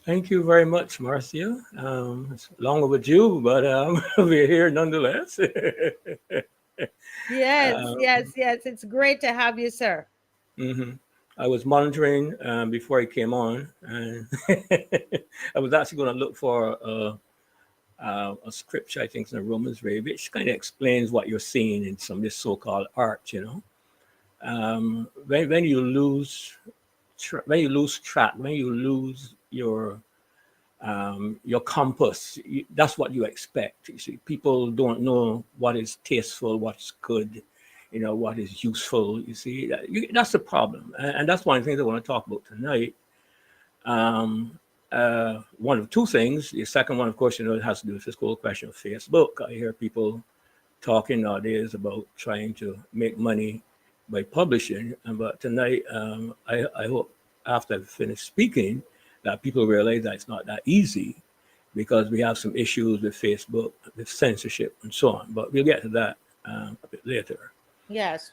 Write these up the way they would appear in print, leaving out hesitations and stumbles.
Thank you very much, Marcia. It's long overdue, but we're here nonetheless. Yes, uh, yes, yes. It's great to have you, sir. mhm. I was monitoring before I came on, and I was actually going to look for a scripture, I think, in the Romans Way, which kind of explains what you're seeing in some of this so-called art. When you lose, when you lose track, when you lose your compass. That's what you expect. You see, people don't know what is tasteful, what's good, what is useful. You see, that's the problem, and that's one of the things I want to talk about tonight. Um, One of two things. The second one, of course, it has to do with this whole question of Facebook. I hear people talking nowadays about trying to make money by publishing. But tonight, I hope after I've finished speaking, that people realize that it's not that easy because we have some issues with Facebook, with censorship, and so on. But we'll get to that a bit later. Yes.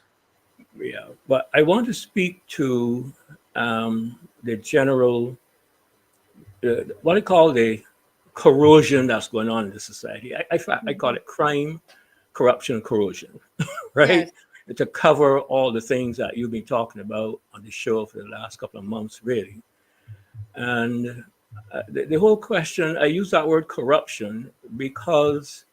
Yeah. But I want to speak to the general, what I call the corrosion that's going on in the society. I call Mhm. it crime, corruption, corrosion, right? Yes. To cover all the things that you've been talking about on the show for the last couple of months, really. And the whole question, I use that word corruption because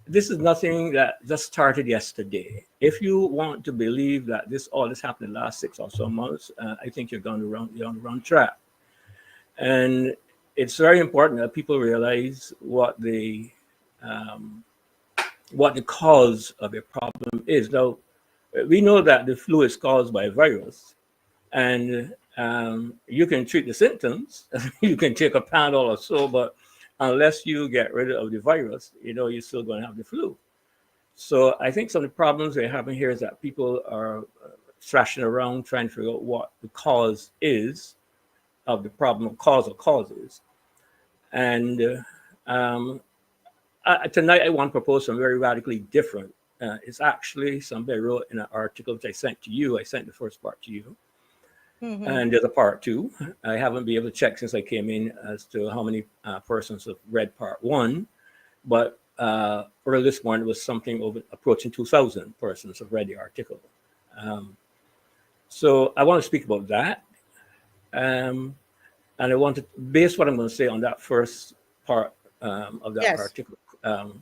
this is nothing that just started yesterday. If you want to believe that all this happened in the last 6 or so months, I think you're on the wrong track. And it's very important that people realize um, what the cause of a problem is. Now, we know that the flu is caused by a virus, and you can treat the symptoms. You can take a Panadol or so, but unless you get rid of the virus, you're still going to have the flu. So I think some of the problems we're having here is that people are thrashing around trying to figure out what the cause is of the problem, cause or causes. And tonight I want to propose something very radically different. It's actually somebody wrote in an article which I sent to you. I sent the first part to you. Mm-hmm. And there's a part two. I haven't been able to check since I came in as to how many persons have read part one, but early this morning it was something over approaching 2,000 persons have read the article. Um, so I want to speak about that. Um, and I want to base what I'm going to say on that first part of that Yes. article. Um,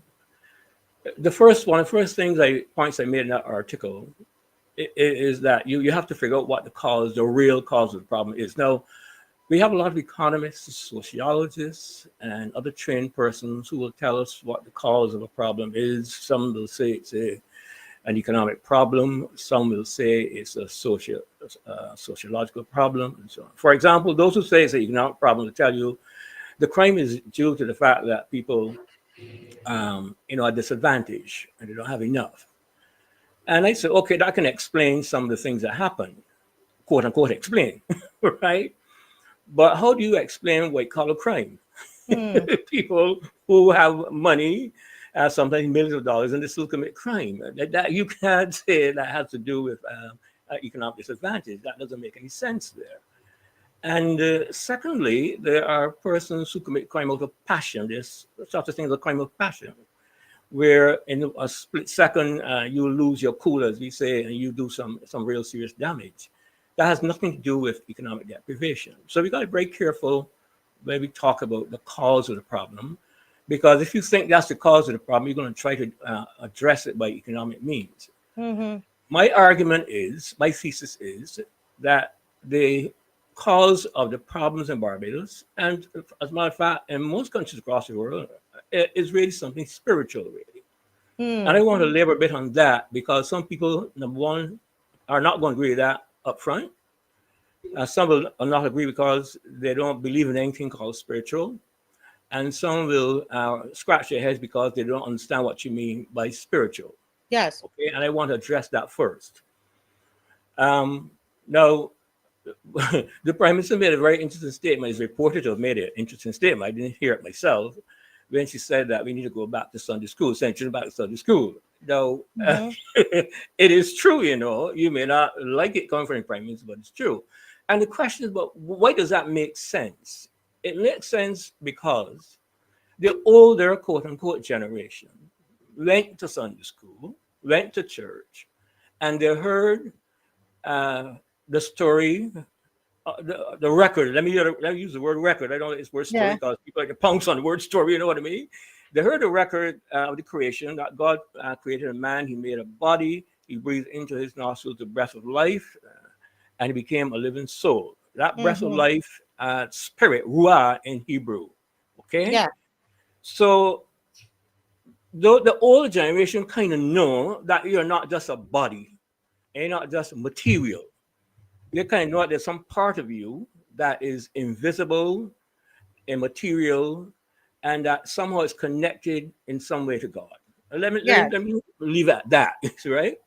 one of the first points I made in that article is that you have to figure out what the real cause of the problem is. Now, we have a lot of economists, sociologists, and other trained persons who will tell us what the cause of a problem is. Some will say it's an economic problem. Some will say it's a sociological problem, and so on. For example, those who say it's an economic problem will tell you the crime is due to the fact that people, are disadvantaged and they don't have enough. And I said, okay, that can explain some of the things that happen, quote unquote, explain, right? But how do you explain white collar crime? Mm. People who have money, sometimes millions of dollars, and they still commit crime. That you can't say that has to do with economic disadvantage. That doesn't make any sense there. And secondly, there are persons who commit crime out of passion. There's such a thing as a crime of passion, where in a split second you lose your cool, as we say, and you do some real serious damage. That has nothing to do with economic deprivation. So we got to be very careful when we talk about the cause of the problem, because if you think that's the cause of the problem, you're going to try to address it by economic means. Mm-hmm. My thesis is that the cause of the problems in Barbados, and as a matter of fact, in most countries across the world, is really something spiritual, really. And I Mm. want to labor a bit on that because some people, number one, are not going to agree with that up front. Some will not agree because they don't believe in anything called spiritual. And some will scratch their heads because they don't understand what you mean by spiritual. Yes. Okay, and I want to address that first. Um, Now, the prime minister made a very interesting statement. Is reported to have made an interesting statement. I didn't hear it myself when she said that we need to go back to Sunday school, send children back to Sunday school. Now, Mm-hmm. it is true, you may not like it coming from the prime minister, but it's true. And the question is, but why does that make sense? It makes sense because the older quote unquote generation went to Sunday school, went to church, and they heard uh, the story, the record. Let me use the word record. I don't know it's word story Yeah. because people like to pounce on the word story. You know what I mean? They heard the record of the creation that God created a man. He made a body. He breathed into his nostrils the breath of life, and he became a living soul. That breath of Mm-hmm. life, spirit, ruah in Hebrew. Okay, Yeah. so the older generation kind of know that you're not just a body, and you're not just material. They kind of know that there's some part of you that is invisible, immaterial, and that somehow is connected in some way to God. Yes. Let me leave at that, right?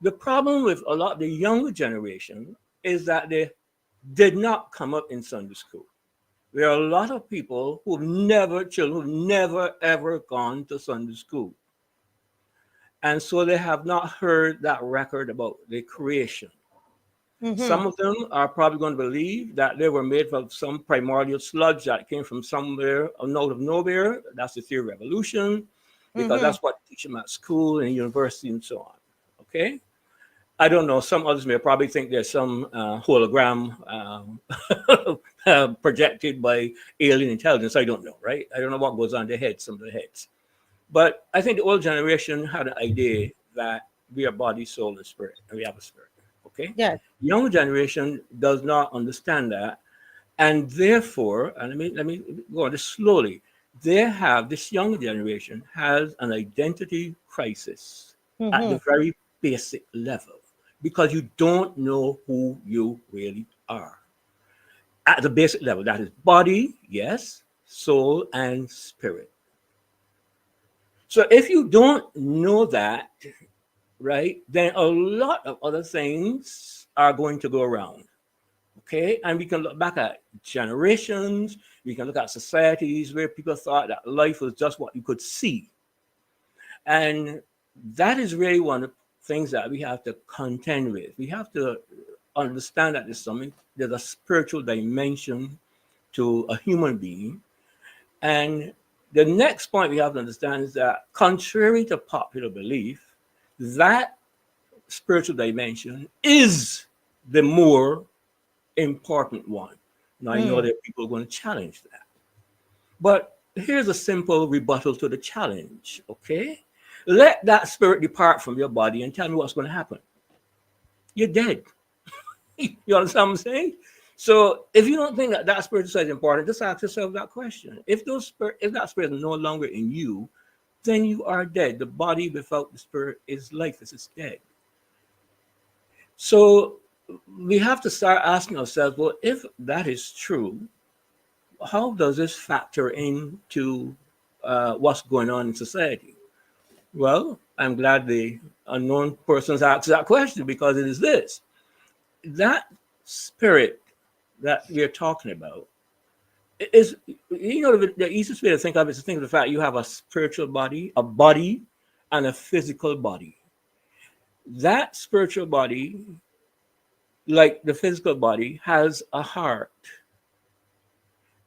The problem with a lot of the younger generation is that they did not come up in Sunday school. There are a lot of people children who've never ever gone to Sunday school. And so they have not heard that record about the creation. Mm-hmm. Some of them are probably going to believe that they were made from some primordial sludge that came from somewhere out of nowhere. That's the theory of evolution, because Mm-hmm. that's what they teach them at school and university and so on. Okay? I don't know. Some others may probably think there's some hologram projected by alien intelligence. I don't know, right? I don't know what goes on in their heads, some of their heads. But I think the old generation had an idea that we are body, soul, and spirit, and we have a spirit. Okay? Yes. Younger generation does not understand that, and therefore, and let me go on this slowly. This younger generation has an identity crisis at Mm-hmm. the very basic level because you don't know who you really are. At the basic level, that is body, yes, soul, and spirit. So if you don't know that, right, then a lot of other things are going to go around. Okay, and we can look back at generations, we can look at societies where people thought that life was just what you could see. And that is really one of the things that we have to contend with. We have to understand that there's a spiritual dimension to a human being. And the next point we have to understand is that, contrary to popular belief, that spiritual dimension is the more important one. Now, I know Mm. that people are going to challenge that. But here's a simple rebuttal to the challenge, okay? Let that spirit depart from your body and tell me what's going to happen. You're dead. You understand what I'm saying? So if you don't think that that spirit is important, just ask yourself that question. If that spirit is no longer in you, then you are dead. The body without the spirit is lifeless, it's dead. So we have to start asking ourselves, well, if that is true, how does this factor into what's going on in society? Well, I'm glad the unknown persons asked that question because it is this: that spirit that we are talking about is, the easiest way to think of it is to think of the fact you have a spiritual body, a body, and a physical body. That spiritual body, like the physical body, has a heart.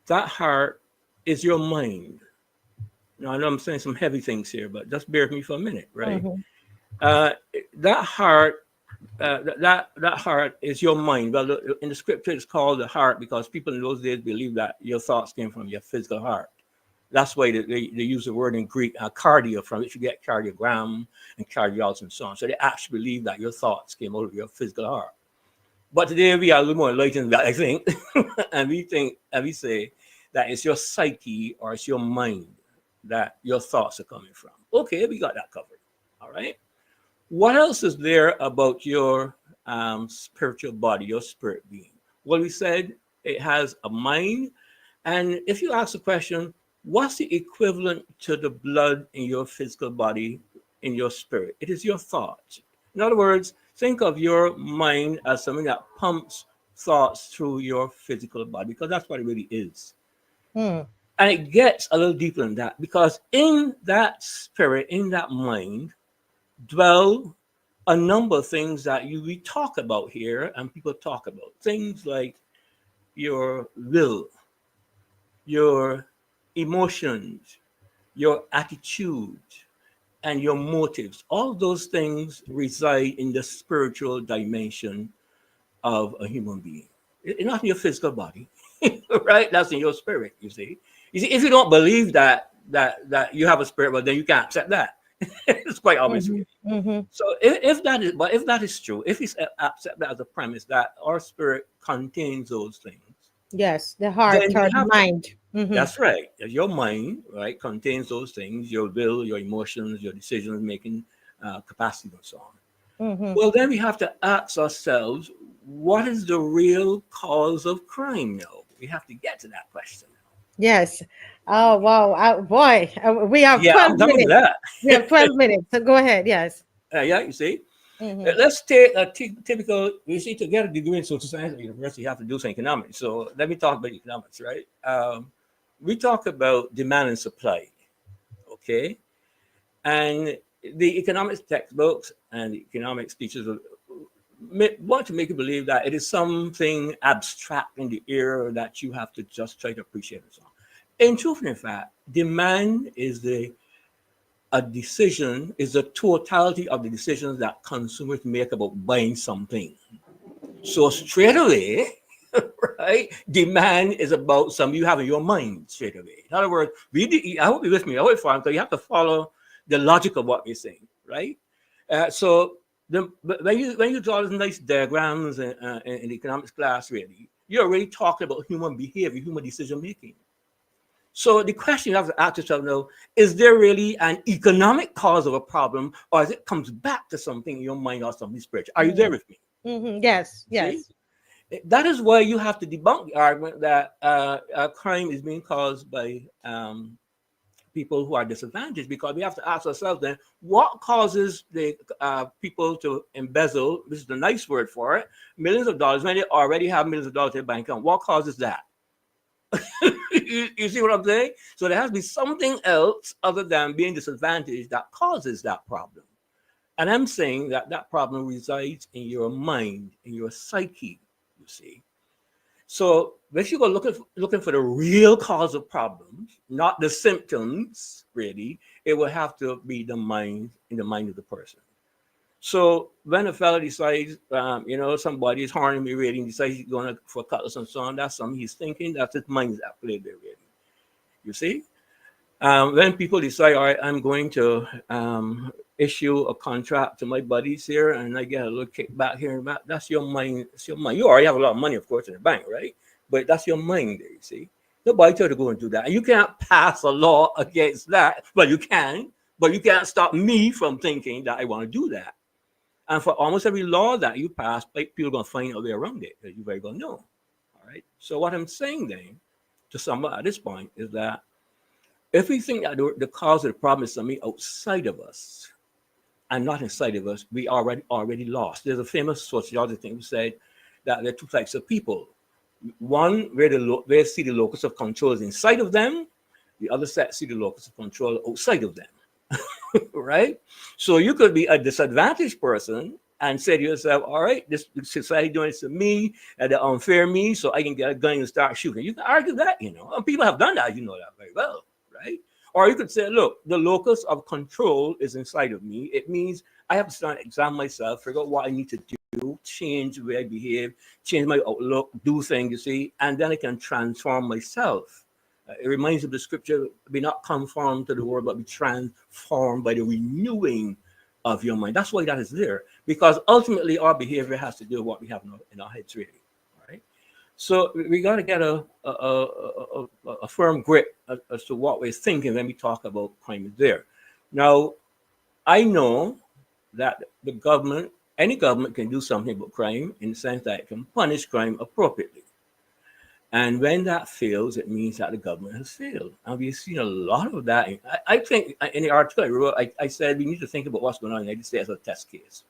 That heart is your mind. Now, I know I'm saying some heavy things here, but just bear with me for a minute, right? Mm-hmm. Uh, that heart, that heart is your mind. Well, in the scripture, it's called the heart because people in those days believed that your thoughts came from your physical heart. That's why they use the word in Greek, cardio, from which you get cardiogram and cardiology and so on. So they actually believe that your thoughts came out of your physical heart. But today we are a little more enlightened, I think, and we say that it's your psyche or it's your mind that your thoughts are coming from. Okay, we got that covered. All right. What else is there about your spiritual body, your spirit being? Well, we said it has a mind. And if you ask the question, what's the equivalent to the blood in your physical body, in your spirit? It is your thoughts. In other words, think of your mind as something that pumps thoughts through your physical body, because that's what it really is. Mm. And it gets a little deeper than that, because in that spirit, in that mind, dwell a number of things that we talk about here and people talk about. Things like your will, your emotions, your attitude, and your motives. All those things reside in the spiritual dimension of a human being. Not in your physical body, right? That's in your spirit. You see, if you don't believe that you have a spirit, well, then you can't accept that. It's quite obvious, Mm-hmm. really. Mm-hmm. So if that is true, if we accept that as a premise that our spirit contains those things, Yes, the heart then we or the have to. mind. Mm-hmm. That's right. Your mind, right, contains those things: your will, your emotions, your decision making capacity, and so on. Mm-hmm. Well, then we have to ask ourselves, what is the real cause of crime now? We have to get to that question. Yes. Oh wow, boy, we have Yeah, 12 I'm done with minutes. that. We have 12 minutes. So go ahead. Yes. Yeah, you see. Mm-hmm. Let's take a typical, you see, to get a degree in social science at university, you have to do some economics. So let me talk about economics, right? We talk about demand and supply, okay? And the economics textbooks and the economics teachers want to make you believe that it is something abstract in the air that you have to just try to appreciate and so on. In truth and in fact, demand is a decision, is the totality of the decisions that consumers make about buying something. So straight away, right, demand is about something you have in your mind straight away. In other words, I hope you're with me. I hope because you have to follow the logic of what we're saying, right? So when you draw these nice diagrams in the economics class, really, you're already talking about human behavior, human decision making. So the question you have to ask yourself now, is there really an economic cause of a problem, or is it comes back to something in your mind or something spiritual? Are you there with me? Mm-hmm. Yes. See? Yes. That is why you have to debunk the argument that crime is being caused by people who are disadvantaged, because we have to ask ourselves then, what causes the people to embezzle, this is the nice word for it, millions of dollars when they already have millions of dollars in their bank account? What causes that? You see what I'm saying? So there has to be something else other than being disadvantaged that causes that problem. And I'm saying that that problem resides in your mind, in your psyche, you see. So if you go looking for the real cause of problems, not the symptoms, really, it will have to be the mind, in the mind of the person. So when a fella decides, somebody is harming me, really, and decides he's going for a cutlass and so on, that's something he's thinking, that's his mind is at play there, really. You see? When people decide, all right, I'm going to issue a contract to my buddies here, and I get a little kickback here and back, that's your mind. It's your mind. You already have a lot of money, of course, in the bank, right? But that's your mind there, you see? Nobody tell you to go and do that. And you can't pass a law against that. Well, you can, but you can't stop me from thinking that I want to do that. And for almost every law that you pass, like, people are going to find a way around it. You're very going to know. All right. So what I'm saying then, to sum up at this point, is that if we think that the cause of the problem is something outside of us and not inside of us, we already lost. There's a famous sociologist thing who said that there are two types of people. One where they see the locus of control is inside of them. The other set see the locus of control outside of them. Right? So you could be a disadvantaged person and say to yourself, all right, this society doing this to me, and they're unfair me, so I can get a gun and start shooting. You can argue that, and people have done that, you know that very well, right? Or you could say, look, the locus of control is inside of me. It means I have to start examine myself, figure out what I need to do, change the way I behave, change my outlook, do things, you see, and then I can transform myself. It reminds you of the scripture, be not conformed to the world, but be transformed by the renewing of your mind. That's why that is there, because ultimately our behavior has to do with what we have in our heads, really. Right? So we got to get a firm grip as to what we're thinking when we talk about crime is there. Now, I know that the government, any government can do something about crime in the sense that it can punish crime appropriately. And when that fails, it means that the government has failed. And we've seen a lot of that. I think in the article I wrote, I said we need to think about what's going on in the United States as a test case.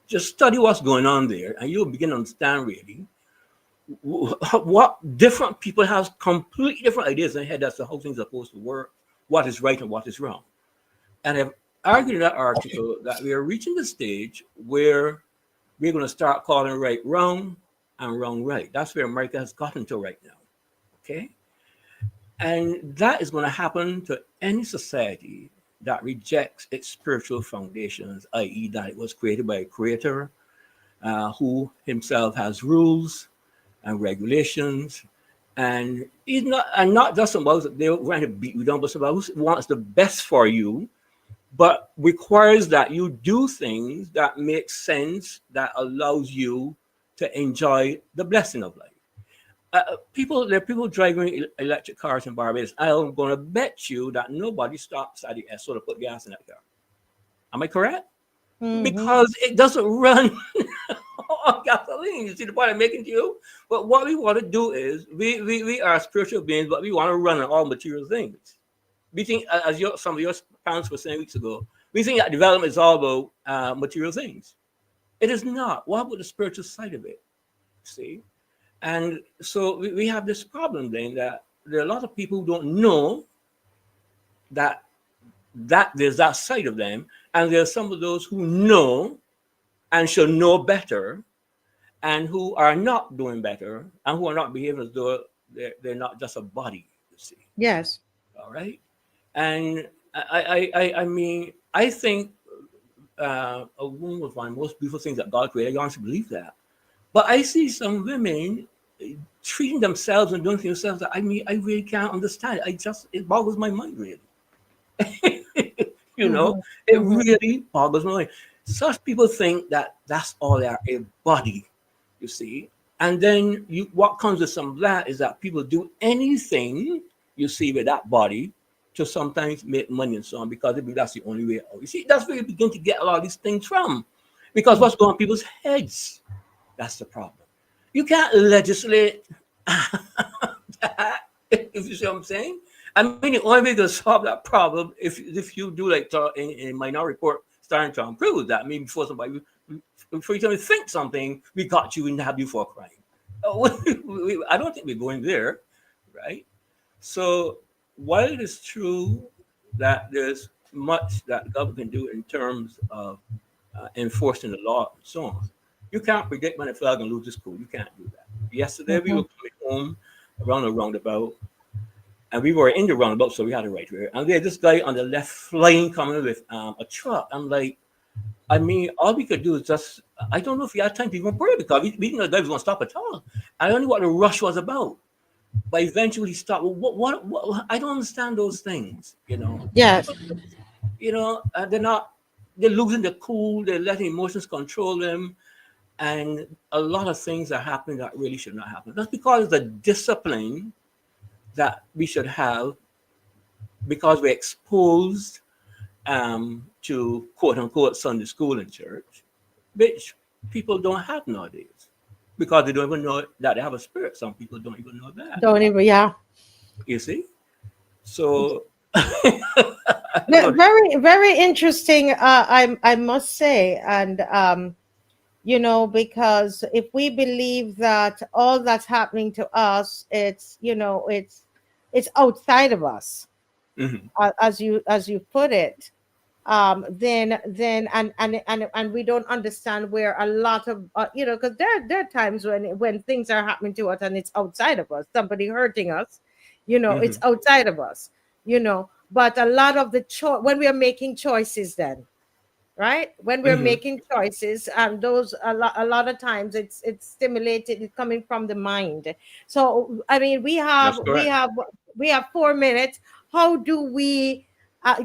Just study what's going on there, and you'll begin to understand really what different people have completely different ideas in their head as to how things are supposed to work, what is right and what is wrong. And I've argued in that article that we are reaching the stage where we're going to start calling right wrong and wrong right. That's where America has gotten to right now. Okay. And that is going to happen to any society that rejects its spiritual foundations, i.e., that it was created by a creator who himself has rules and regulations. And he's not, and not just about they want to beat you down, but about who wants the best for you, but requires that you do things that make sense, that allows you to enjoy the blessing of life. There are people driving electric cars in Barbados. I'm going to bet you that nobody stops at the Esso to put gas in that car. Am I correct? Mm-hmm. Because it doesn't run on gasoline. You see the point I'm making to you? But what we want to do is we are spiritual beings, but we want to run on all material things. We think, as some of your parents were saying weeks ago, we think that development is all about material things. It is not. What about the spiritual side of it? See? And so we have this problem then that there are a lot of people who don't know that there's that side of them, and there are some of those who know and should know better, and who are not doing better, and who are not behaving as though they're not just a body. You see, Yes. all right. And I mean, I think a woman was one of the most beautiful things that God created. I honestly believe that. But I see some women treating themselves and doing things themselves that I mean, I really can't understand. It boggles my mind, really. You know, Mm-hmm. it Mm-hmm. really boggles my mind. Such people think that that's all they are, a body, you see. And then what comes with some of that is that people do anything, you see, with that body to sometimes make money and so on because they believe that's the only way out. You see, that's where you begin to get a lot of these things from. Because what's going on in people's heads? That's the problem. You can't legislate that, if you see what I'm saying. I mean, the only way to solve that problem if you do like in Minority Report starring Tom Cruise, that maybe before somebody before you tell me think something, we got you and have you for a crime. I don't think we're going there, right? So while it is true that there's much that the government can do in terms of enforcing the law and so on, you can't predict when a flag gonna lose his cool. You can't do that. Yesterday we Mm-hmm. were coming home around a roundabout, and we were in the roundabout, so we had a right here. And there's this guy on the left flying coming with a truck. I'm like, I mean, all we could do is just, I don't know if we had time to even pray because we didn't know the guy was going to stop at all. I don't know what the rush was about. But eventually he stopped. Well, what, I don't understand those things, you know. Yes. People, you know, they're losing the cool, they're letting emotions control them. And a lot of things are happening that really should not happen. That's because the discipline that we should have, because we're exposed to quote unquote Sunday school and church, which people don't have nowadays because they don't even know that they have a spirit. Some people don't even know that. Don't even. Yeah. You see? So I don't know. Very, very interesting. I must say, and because if we believe that all that's happening to us, it's outside of us, Mhm, as you put it. Then and we don't understand where a lot of because there are times when things are happening to us and it's outside of us, somebody hurting us, it's mhm, outside of us, but a lot of the when we are making choices, then right, when we're mhm. making choices, and those a lot of times it's stimulated, it's coming from the mind. So I mean, we have That's we correct. have we have 4 minutes. How do we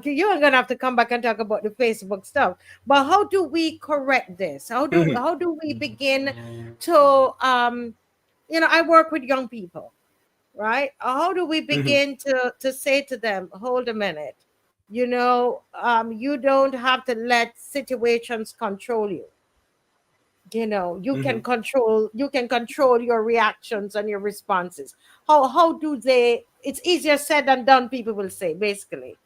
you're gonna have to come back and talk about the Facebook stuff, but how do we correct this? how do Mhm, how do we begin to I work with young people, right? How do we mhm, begin to say to them, hold a minute, you don't have to let situations control you. mhm. You can control your reactions and your responses. How do they? It's easier said than done, people will say, basically.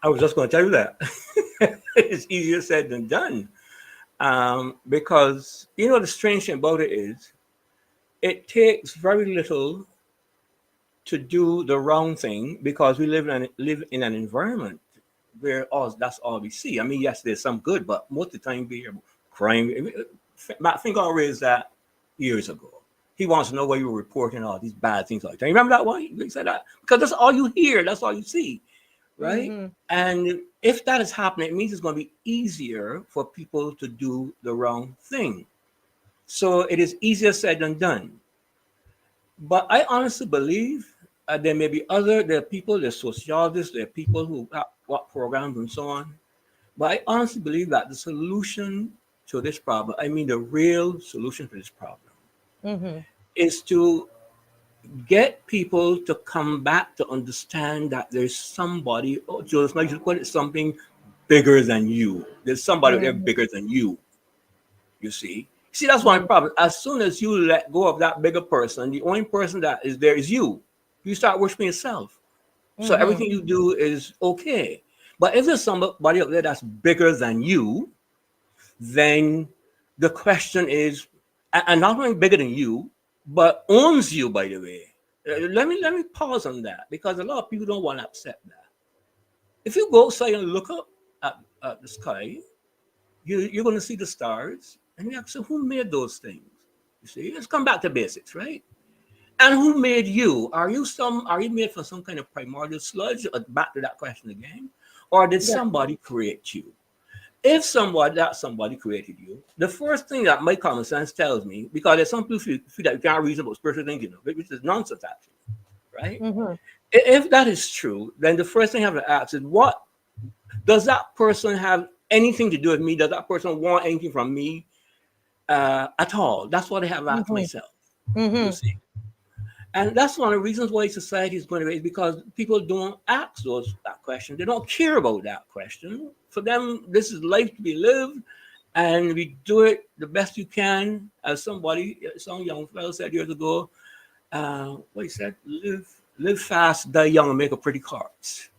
I was just going to tell you that. It's easier said than done. Because, you know, the strange thing about it is it takes very little to do the wrong thing because we live in an environment where all that's all we see. I mean, yes, there's some good, but most of the time we hear crime. Matt, think I raised that years ago. He wants to know why you were reporting all these bad things like that. You remember that one? He said that because that's all you hear, that's all you see, right? Mm-hmm. And if that is happening, it means it's going to be easier for people to do the wrong thing. So it is easier said than done. But I honestly believe there may be there are people, there are sociologists, there are people who have what programs and so on. But I honestly believe that the solution to this problem, I mean, the real solution to this problem, Mm-hmm. is to get people to come back to understand that there's somebody, oh, just like you put it, something bigger than you. There's somebody there Mm-hmm. bigger than you, you see. See, that's one Mm-hmm. problem. As soon as you let go of that bigger person, the only person that is there is you. You start worshiping yourself. So Mm-hmm. everything you do is okay. But if there's somebody up there that's bigger than you, then the question is, and not only bigger than you, but owns you, by the way. Let me pause on that because a lot of people don't want to accept that. If you go outside and look up at the sky, you're going to see the stars, and you ask, so who made those things? You see, let's come back to basics, right? And who made you? Are you made from some kind of primordial sludge? Back to that question again, or did Yeah. somebody create you? If somebody created you, the first thing that my common sense tells me, because there's some people feel that you can't reason about spiritual thinking, which is nonsense actually, right? Mm-hmm. If that is true, then the first thing I have to ask is, what does that person have anything to do with me? Does that person want anything from me at all? That's what I have asked Mm-hmm. myself. You Mm-hmm. see, and that's one of the reasons why society is going to raise, because people don't ask that question. They don't care about that question. For them, this is life to be lived, and we do it the best you can. As some young fellow said years ago, what he said, live fast, die young, and make a pretty corpse.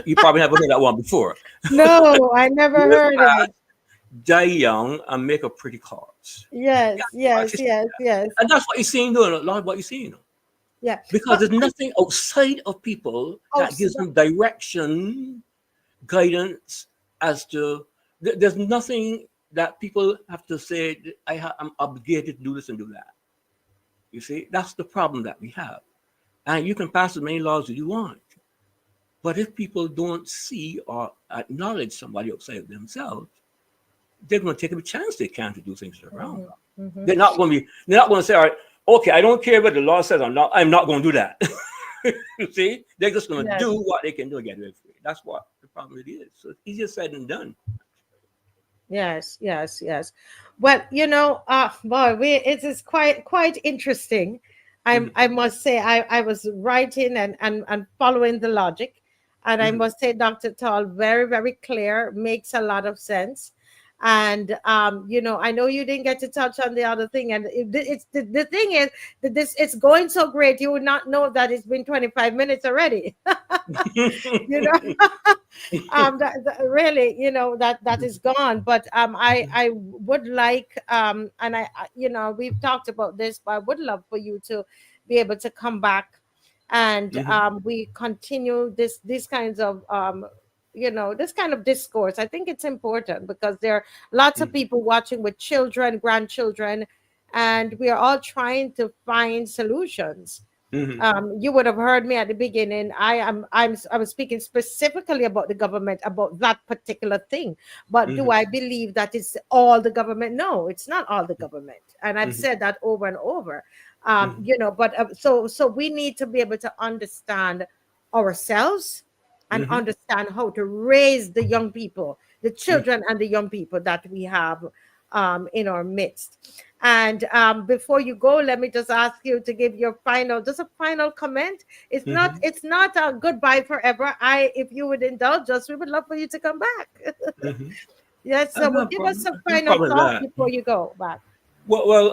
You probably haven't heard that one before. No, I never Live heard fast, it. die young, and make a pretty corpse. Yes, yes, Actually said yes, that. yes. And that's what you're seeing doing, a lot of what you're seeing. Yeah. Because But there's nothing outside of people oh, that gives them direction, guidance as to. There's nothing that people have to say. I'm obligated to do this and do that. You see, that's the problem that we have. And you can pass as many laws as you want, but if people don't see or acknowledge somebody outside of themselves, they're going to take a chance they can to do things that are wrong. mhm, mhm. They're not going to be. They're not going to say, "All right, okay, I don't care what the law says. I'm not going to do that." You see, they're just going to Yes, do what they can do and get away with it. That's what the problem really is. So it's easier said than done. yes, yes, yes. Well, boy, it is quite interesting. Hmm. I must say, I was writing and following the logic, and I Hmm. must say, Dr. Tall, very, very clear, makes a lot of sense. And I know you didn't get to touch on the other thing, and it's the thing is that this it's going so great, you would not know that it's been 25 minutes already. you know really, that is gone. But I would like, and we've talked about this, but I would love for you to be able to come back, and Hmm. we continue these kinds of this kind of discourse. I think it's important because there are lots of people watching with children, grandchildren, and we are all trying to find solutions. Hmm. You would have heard me at the beginning. I was speaking specifically about the government, about that particular thing. But do Hmm. I believe that it's all the government? No, it's not all the government, and I've Hmm. said that over and over. Hmm. But so we need to be able to understand ourselves and Hmm. understand how to raise the young people, the children and the young people that we have in our midst. And before you go, let me just ask you to give your just a final comment. It's not, Hmm. it's not a goodbye forever. If you would indulge us, we would love for you to come back. Hmm. Yes, I have so we'll no give us problem. some No final problem with thought that. before you go back. Well,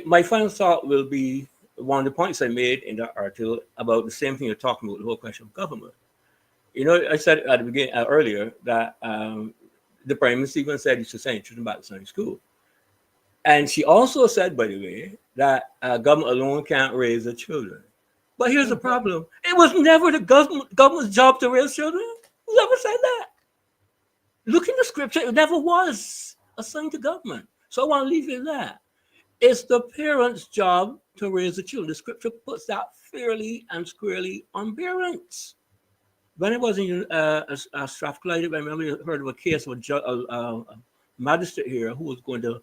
my final thought will be one of the points I made in that article about the same thing you're talking about, the whole question of government. I said at the beginning earlier that the prime minister even said you should send children back to Sunday school, and she also said, by the way, that government alone can't raise the children. But here's the Mhm. problem: it was never the government's job to raise children. Who ever said that? Look in the scripture; it never was assigned to government. So I want to leave it at that. It's the parents' job to raise the children. The scripture puts that fairly and squarely on parents. When I was in Strathclyde, I remember I heard of a case of a magistrate here who was going to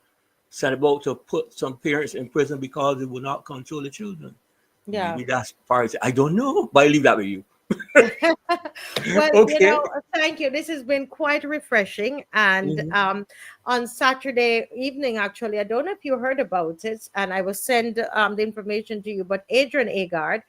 send a vote to put some parents in prison because they would not control the children. Yeah. Maybe that's part. I don't know, but I leave that with you. Well, Okay. thank you. This has been quite refreshing. And Hmm. on Saturday evening, actually, I don't know if you heard about it, and I will send the information to you. But Adrian Agard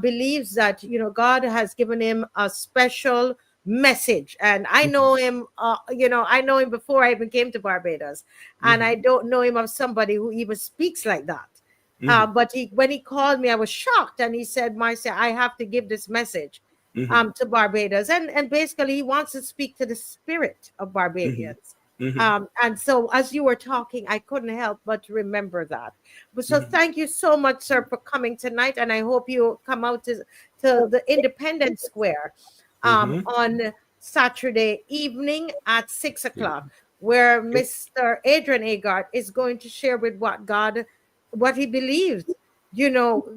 believes that God has given him a special message, and I know him. I know him before I even came to Barbados, and I Hmm. don't know him of somebody who even speaks like that. Hmm. But when he called me, I was shocked, and he said, "Marcia, I have to give this message Hmm. to Barbados," and basically he wants to speak to the spirit of Hmm. Barbadians. Hmm. And so as you were talking, I couldn't help but remember that. But so Hmm. thank you so much, sir, for coming tonight, and I hope you come out to the Independence Square Hmm. on Saturday evening at 6 o'clock, where Mr. Adrian Agard is going to share with what he believes.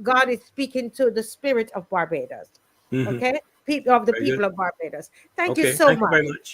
God is speaking to the spirit of Barbados. Hmm. Okay, people of the Very good. people of Barbados. Thank you Okay. so Thank you much. very much.